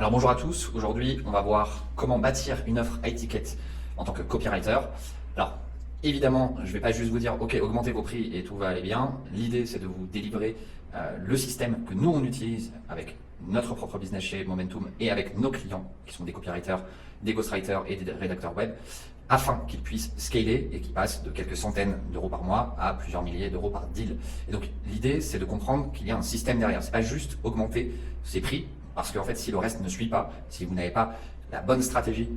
Alors bonjour à tous, aujourd'hui on va voir comment bâtir une offre high ticket en tant que copywriter. Alors évidemment je ne vais pas juste vous dire ok augmentez vos prix et tout va aller bien. L'idée c'est de vous délivrer le système que nous on utilise avec notre propre business chez Momentum et avec nos clients qui sont des copywriters, des ghostwriters et des rédacteurs web afin qu'ils puissent scaler et qu'ils passent de quelques centaines d'euros par mois à plusieurs milliers d'euros par deal. Et donc l'idée c'est de comprendre qu'il y a un système derrière, c'est pas juste augmenter ses prix. Parce qu'en fait, si le reste ne suit pas, si vous n'avez pas la bonne stratégie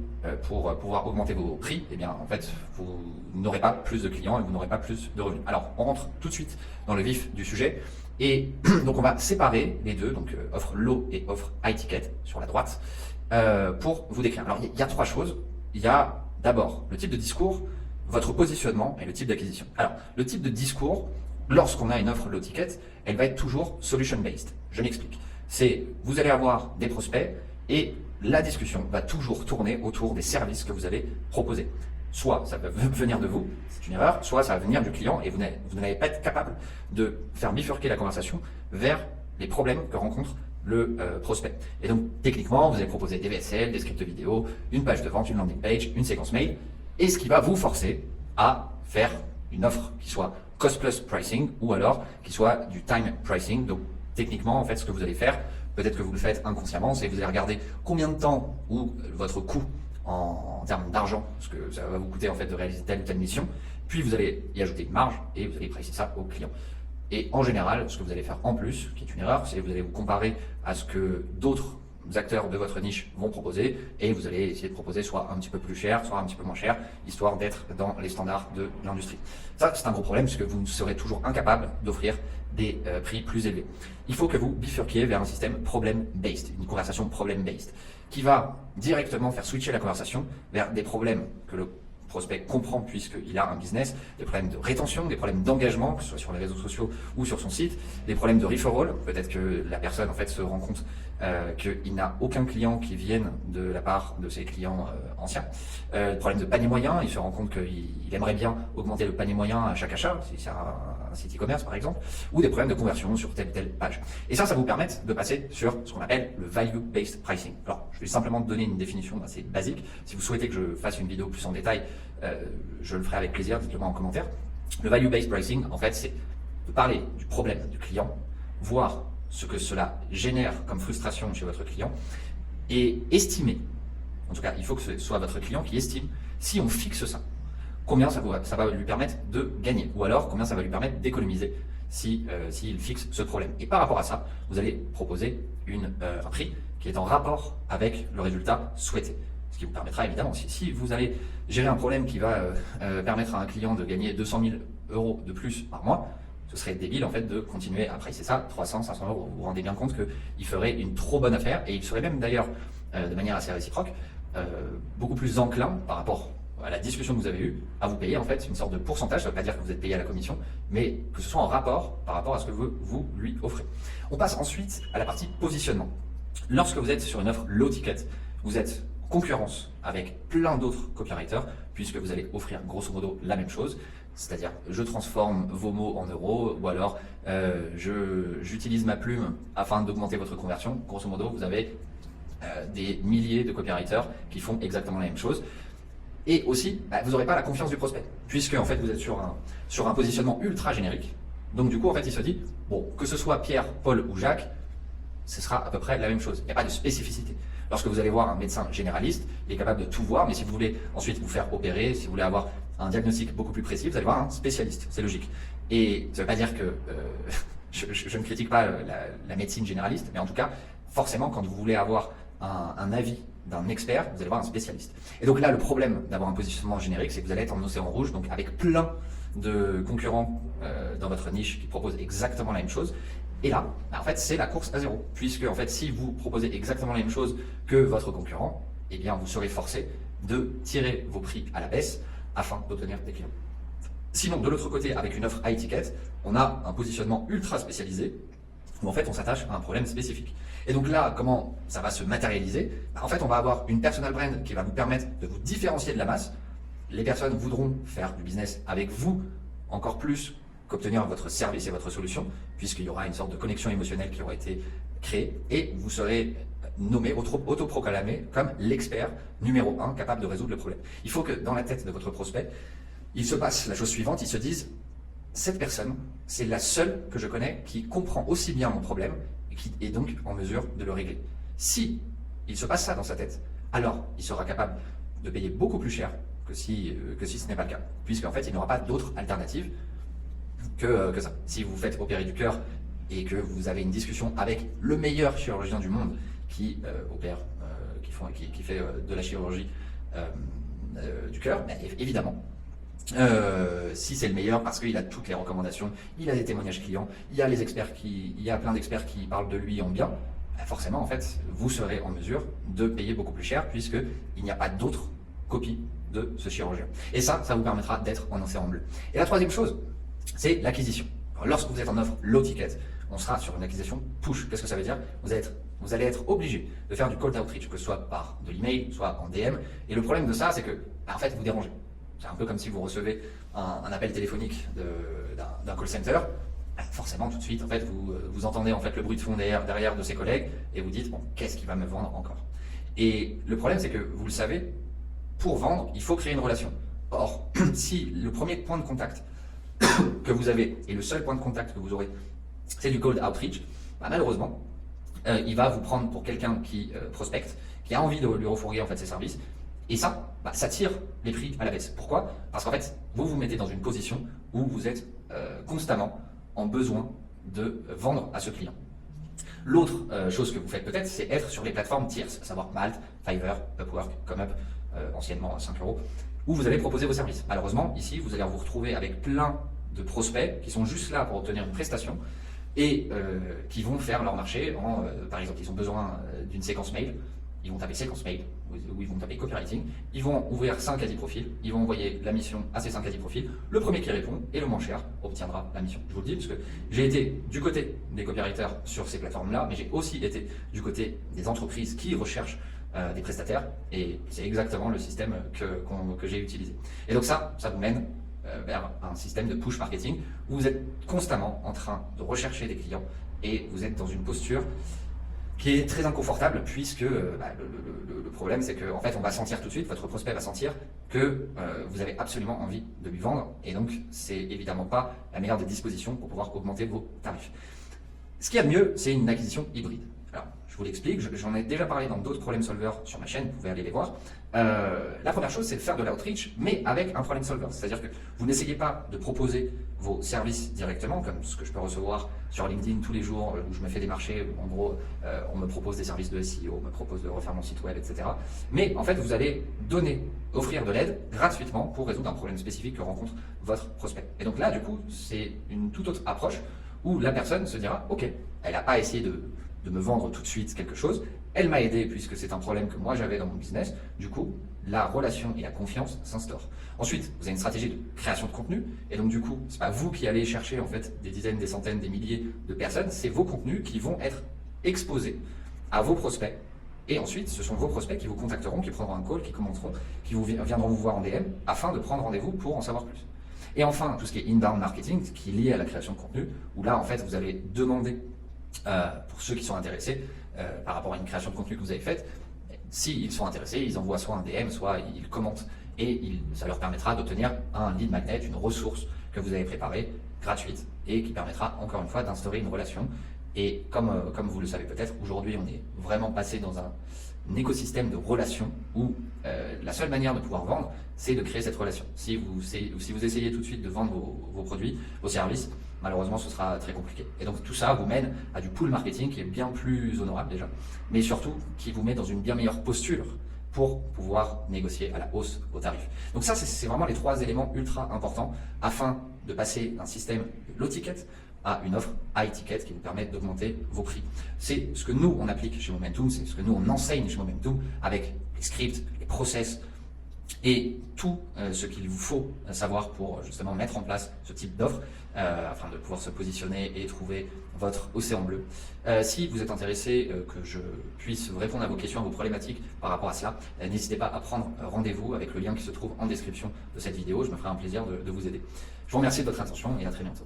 pour pouvoir augmenter vos prix, eh bien, en fait, vous n'aurez pas plus de clients et vous n'aurez pas plus de revenus. Alors, on rentre tout de suite dans le vif du sujet. Et donc, on va séparer les deux, donc offre low et offre high ticket sur la droite, pour vous décrire. Alors, il y a trois choses. Il y a d'abord le type de discours, votre positionnement et le type d'acquisition. Alors, le type de discours, lorsqu'on a une offre low ticket, elle va être toujours solution-based. Je m'explique. C'est vous allez avoir des prospects et la discussion va toujours tourner autour des services que vous allez proposer. Soit ça va venir de vous, c'est une erreur, soit ça va venir du client et vous n'allez pas être capable de faire bifurquer la conversation vers les problèmes que rencontre le prospect. Et donc techniquement, vous allez proposer des VSL, des scripts vidéo, une page de vente, une landing page, une séquence mail, et ce qui va vous forcer à faire une offre qui soit cost plus pricing ou alors qui soit du time pricing. Donc techniquement, en fait, ce que vous allez faire, peut-être que vous le faites inconsciemment, c'est que vous allez regarder combien de temps ou votre coût en termes d'argent, ce que ça va vous coûter en fait de réaliser telle ou telle mission, puis vous allez y ajouter une marge et vous allez pricer ça au client. Et en général, ce que vous allez faire en plus, qui est une erreur, c'est que vous allez vous comparer à ce que d'autres acteurs de votre niche vont proposer et vous allez essayer de proposer soit un petit peu plus cher, soit un petit peu moins cher, histoire d'être dans les standards de l'industrie. Ça, c'est un gros problème puisque vous serez toujours incapable d'offrir des prix plus élevés. Il faut que vous bifurquiez vers un système problem-based, une conversation problem-based, qui va directement faire switcher la conversation vers des problèmes que le prospect comprend puisqu'il a un business, des problèmes de rétention, des problèmes d'engagement, que ce soit sur les réseaux sociaux ou sur son site, des problèmes de referral, peut-être que la personne en fait se rend compte qu'il n'a aucun client qui vienne de la part de ses clients anciens, des problèmes de panier moyen, il se rend compte qu'il aimerait bien augmenter le panier moyen à chaque achat, si c'est un site e-commerce par exemple, ou des problèmes de conversion sur telle ou telle page. Et ça vous permet de passer sur ce qu'on appelle le value-based pricing. Alors, je vais simplement donner une définition assez basique. Si vous souhaitez que je fasse une vidéo plus en détail, je le ferai avec plaisir, dites-le moi en commentaire. Le value-based pricing, en fait, c'est de parler du problème du client, voir ce que cela génère comme frustration chez votre client et estimer, en tout cas, il faut que ce soit votre client qui estime, si on fixe ça, combien ça va lui permettre de gagner ou alors combien ça va lui permettre d'économiser s'il fixe ce problème. Et par rapport à ça, vous allez proposer un prix qui est en rapport avec le résultat souhaité. Ce qui vous permettra évidemment, si vous allez gérer un problème qui va permettre à un client de gagner 200 000 euros de plus par mois, ce serait débile en fait de continuer à pricer ça 300, 500 euros. Vous vous rendez bien compte qu'il ferait une trop bonne affaire et il serait même d'ailleurs, de manière assez réciproque, beaucoup plus enclin par rapport à la discussion que vous avez eue, à vous payer en fait une sorte de pourcentage. Ça ne veut pas dire que vous êtes payé à la commission, mais que ce soit en rapport par rapport à ce que vous lui offrez. On passe ensuite à la partie positionnement. Lorsque vous êtes sur une offre low ticket, vous êtes en concurrence avec plein d'autres copywriters, puisque vous allez offrir grosso modo la même chose, c'est-à-dire je transforme vos mots en euros, ou alors j'utilise ma plume afin d'augmenter votre conversion. Grosso modo, vous avez des milliers de copywriters qui font exactement la même chose. Et aussi, vous n'aurez pas la confiance du prospect, puisque en fait vous êtes sur un positionnement ultra générique. Donc du coup, en fait, il se dit, bon, que ce soit Pierre, Paul ou Jacques, ce sera à peu près la même chose. Il n'y a pas de spécificité. Lorsque vous allez voir un médecin généraliste, il est capable de tout voir, mais si vous voulez ensuite vous faire opérer, si vous voulez avoir un diagnostic beaucoup plus précis, vous allez voir un spécialiste. C'est logique. Et ça ne veut pas dire que je ne critique pas la médecine généraliste, mais en tout cas, forcément, quand vous voulez avoir un avis d'un expert, vous allez voir un spécialiste. Et donc là, le problème d'avoir un positionnement générique, c'est que vous allez être en océan rouge, donc avec plein de concurrents dans votre niche qui proposent exactement la même chose. Et là, en fait, c'est la course à zéro, puisque en fait, si vous proposez exactement la même chose que votre concurrent, eh bien, vous serez forcé de tirer vos prix à la baisse afin d'obtenir des clients. Sinon, de l'autre côté, avec une offre high ticket, on a un positionnement ultra spécialisé où en fait, on s'attache à un problème spécifique. Et donc là, comment ça va se matérialiser? En fait, on va avoir une personal brand qui va vous permettre de vous différencier de la masse. Les personnes voudront faire du business avec vous encore plus qu'obtenir votre service et votre solution, puisqu'il y aura une sorte de connexion émotionnelle qui aura été créée, et vous serez nommé, autoproclamé comme l'expert numéro 1 capable de résoudre le problème. Il faut que dans la tête de votre prospect, il se passe la chose suivante, ils se disent, cette personne, c'est la seule que je connais qui comprend aussi bien mon problème et qui est donc en mesure de le régler. Si il se passe ça dans sa tête, alors il sera capable de payer beaucoup plus cher que si ce n'est pas le cas, puisqu'en fait il n'aura pas d'autre alternative que ça. Si vous faites opérer du cœur et que vous avez une discussion avec le meilleur chirurgien du monde qui fait de la chirurgie du cœur, ben, évidemment, si c'est le meilleur parce qu'il a toutes les recommandations, il a des témoignages clients, il y a plein d'experts qui parlent de lui en bien, ben forcément en fait vous serez en mesure de payer beaucoup plus cher puisqu'il n'y a pas d'autre copie de ce chirurgien. Et ça vous permettra d'être en océan bleu. Et la troisième chose, c'est l'acquisition. Lorsque vous êtes en offre low ticket, on sera sur une acquisition push. Qu'est-ce que ça veut dire? Vous allez être obligé de faire du cold outreach, que ce soit par de l'email, soit en DM. Et le problème de ça, c'est que en fait, vous dérangez. C'est un peu comme si vous recevez un appel téléphonique d'un call center. Forcément, tout de suite, en fait, vous entendez en fait le bruit de fond derrière de ses collègues et vous dites, bon, qu'est-ce qu'il va me vendre encore? Et le problème, c'est que vous le savez, pour vendre, il faut créer une relation. Or, si le premier point de contact que vous avez et le seul point de contact que vous aurez, c'est du cold outreach, bah malheureusement, il va vous prendre pour quelqu'un qui prospecte, qui a envie de lui refourguer en fait ses services, et ça, ça tire les prix à la baisse. Pourquoi? Parce qu'en fait, vous vous mettez dans une position où vous êtes constamment en besoin de vendre à ce client. L'autre chose que vous faites peut-être, c'est être sur les plateformes tierces, à savoir Malt, Fiverr, Upwork, ComeUp, anciennement 5 €, où vous allez proposer vos services. Malheureusement, ici, vous allez vous retrouver avec plein de prospects qui sont juste là pour obtenir une prestation et qui vont faire leur marché par exemple, ils ont besoin d'une séquence mail, ils vont taper séquence mail, ou ils vont taper copywriting, ils vont ouvrir 5 à 10 profils, ils vont envoyer la mission à ces 5 à 10 profils, le premier qui répond et le moins cher obtiendra la mission. Je vous le dis parce que j'ai été du côté des copywriters sur ces plateformes-là, mais j'ai aussi été du côté des entreprises qui recherchent des prestataires, et c'est exactement le système que j'ai utilisé. Et donc ça vous mène vers un système de push marketing où vous êtes constamment en train de rechercher des clients et vous êtes dans une posture qui est très inconfortable puisque le problème c'est que en fait on va sentir tout de suite, votre prospect va sentir que vous avez absolument envie de lui vendre, et donc c'est évidemment pas la meilleure des dispositions pour pouvoir augmenter vos tarifs. Ce qu'il y a de mieux, c'est une acquisition hybride. Alors, je vous l'explique, j'en ai déjà parlé dans d'autres problem solvers sur ma chaîne, vous pouvez aller les voir. La première chose, c'est de faire de l'outreach, mais avec un problem solver. C'est-à-dire que vous n'essayez pas de proposer vos services directement, comme ce que je peux recevoir sur LinkedIn tous les jours, où je me fais des marchés, où en gros, on me propose des services de SEO, on me propose de refaire mon site web, etc. Mais en fait, vous allez offrir de l'aide gratuitement pour résoudre un problème spécifique que rencontre votre prospect. Et donc là, du coup, c'est une toute autre approche où la personne se dira, ok, elle n'a pas essayé de me vendre tout de suite quelque chose, elle m'a aidé puisque c'est un problème que moi j'avais dans mon business, du coup la relation et la confiance s'instaurent. Ensuite, vous avez une stratégie de création de contenu, et donc du coup, c'est pas vous qui allez chercher en fait des dizaines, des centaines, des milliers de personnes, c'est vos contenus qui vont être exposés à vos prospects, et ensuite ce sont vos prospects qui vous contacteront, qui prendront un call, qui commenteront, qui viendront vous voir en DM afin de prendre rendez-vous pour en savoir plus. Et enfin, tout ce qui est inbound marketing, qui est lié à la création de contenu, où là en fait vous allez demander pour ceux qui sont intéressés par rapport à une création de contenu que vous avez faite, s'ils sont intéressés, ils envoient soit un DM, soit ils commentent, et ça leur permettra d'obtenir un lead magnet, une ressource que vous avez préparée, gratuite, et qui permettra encore une fois d'instaurer une relation. Et comme vous le savez peut-être, aujourd'hui on est vraiment passé dans un écosystème de relations où la seule manière de pouvoir vendre, c'est de créer cette relation. Si vous essayez tout de suite de vendre vos produits, vos services, malheureusement ce sera très compliqué. Et donc tout ça vous mène à du pull marketing qui est bien plus honorable déjà, mais surtout qui vous met dans une bien meilleure posture pour pouvoir négocier à la hausse vos tarifs. Donc ça, c'est vraiment les 3 éléments ultra importants afin de passer d'un système low ticket à une offre high ticket qui vous permet d'augmenter vos prix. C'est ce que nous, on applique chez Momentum, c'est ce que nous, on enseigne chez Momentum avec les scripts, les process et tout ce qu'il vous faut savoir pour justement mettre en place ce type d'offre afin de pouvoir se positionner et trouver votre océan bleu. Si vous êtes intéressé que je puisse répondre à vos questions, à vos problématiques par rapport à cela, n'hésitez pas à prendre rendez-vous avec le lien qui se trouve en description de cette vidéo. Je me ferai un plaisir de vous aider. Je vous remercie de votre attention et à très bientôt.